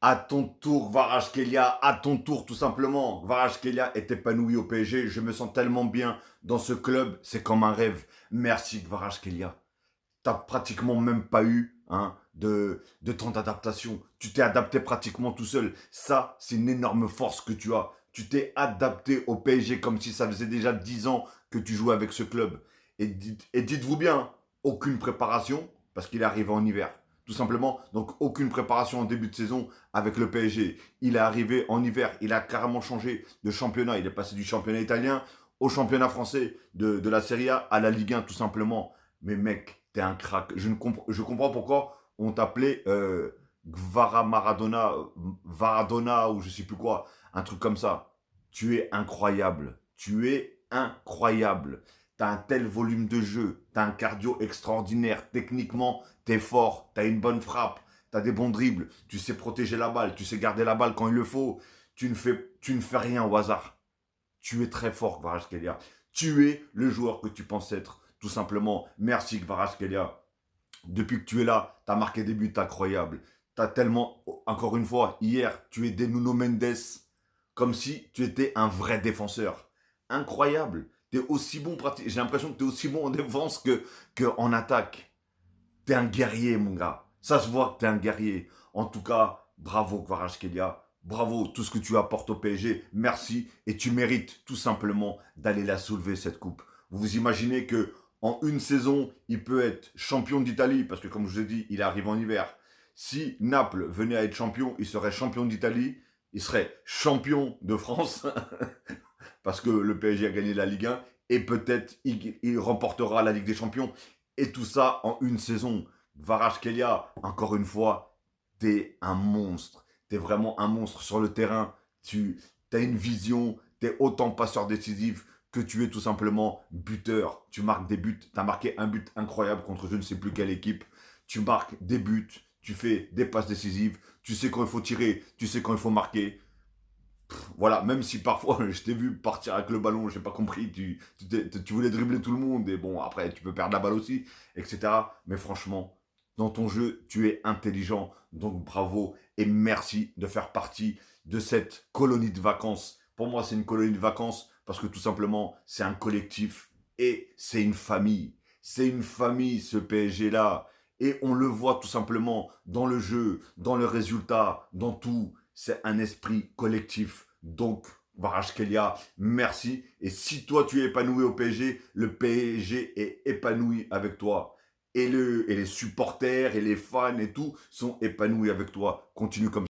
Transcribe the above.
À ton tour, Kvaratskhelia, à ton tour, tout simplement. Kvaratskhelia est épanoui au PSG. Je me sens tellement bien dans ce club. C'est comme un rêve. Merci, Kvaratskhelia. T'as pratiquement même pas eu de temps d'adaptation. Tu t'es adapté pratiquement tout seul. Ça, c'est une énorme force que tu as. Tu t'es adapté au PSG comme si ça faisait déjà 10 ans que tu jouais avec ce club. Et dites-vous bien, aucune préparation, parce qu'il est arrivé en hiver. Tout simplement, donc aucune préparation en début de saison avec le PSG. Il est arrivé en hiver, il a carrément changé de championnat. Il est passé du championnat italien au championnat français, de la Serie A à la Ligue 1, tout simplement. Mais mec, t'es un crack. Je comprends pourquoi on t'appelait Gvara Maradona, Varadona ou je sais plus quoi, un truc comme ça. Tu es incroyable. Tu es incroyable. T'as un tel volume de jeu, t'as un cardio extraordinaire. Techniquement, t'es fort, t'as une bonne frappe, t'as des bons dribbles, tu sais protéger la balle, tu sais garder la balle quand il le faut. Tu ne fais rien au hasard. Tu es très fort, Kvaratskhelia. Tu es le joueur que tu penses être, tout simplement. Merci, Kvaratskhelia. Depuis que tu es là, tu as marqué des buts incroyables. Tu as tellement, encore une fois, hier, tu es des Nuno Mendes, comme si tu étais un vrai défenseur. Incroyable. T'es aussi bon, j'ai l'impression que tu es aussi bon en défense que en attaque. T'es un guerrier, mon gars. Ça se voit que t'es un guerrier. En tout cas, bravo Kvaratskhelia. Bravo tout ce que tu apportes au PSG. Merci. Et tu mérites tout simplement d'aller la soulever, cette coupe. Vous vous imaginez que en une saison, il peut être champion d'Italie, parce que comme je vous ai dit, il arrive en hiver. Si Naples venait à être champion, il serait champion d'Italie. Il serait champion de France, parce que le PSG a gagné la Ligue 1. Et peut-être il remportera la Ligue des Champions. Et tout ça en une saison. Kvaratskhelia, encore une fois, t'es un monstre. T'es vraiment un monstre sur le terrain. Tu as une vision. T'es autant passeur décisif que tu es tout simplement buteur. Tu marques des buts. T'as marqué un but incroyable contre je ne sais plus quelle équipe. Tu marques des buts. Tu fais des passes décisives. Tu sais quand il faut tirer. Tu sais quand il faut marquer. Voilà, même si parfois je t'ai vu partir avec le ballon, j'ai pas compris, tu voulais dribbler tout le monde, et bon, après tu peux perdre la balle aussi, etc. Mais franchement, dans ton jeu, tu es intelligent, donc bravo, et merci de faire partie de cette colonie de vacances. Pour moi, c'est une colonie de vacances, parce que tout simplement, c'est un collectif, et c'est une famille. C'est une famille, ce PSG-là. Et on le voit tout simplement dans le jeu, dans le résultat, dans tout. C'est un esprit collectif. Donc, Kvaratskhelia, merci. Et si toi, tu es épanoui au PSG, le PSG est épanoui avec toi. Et les supporters et les fans et tout sont épanouis avec toi. Continue comme ça.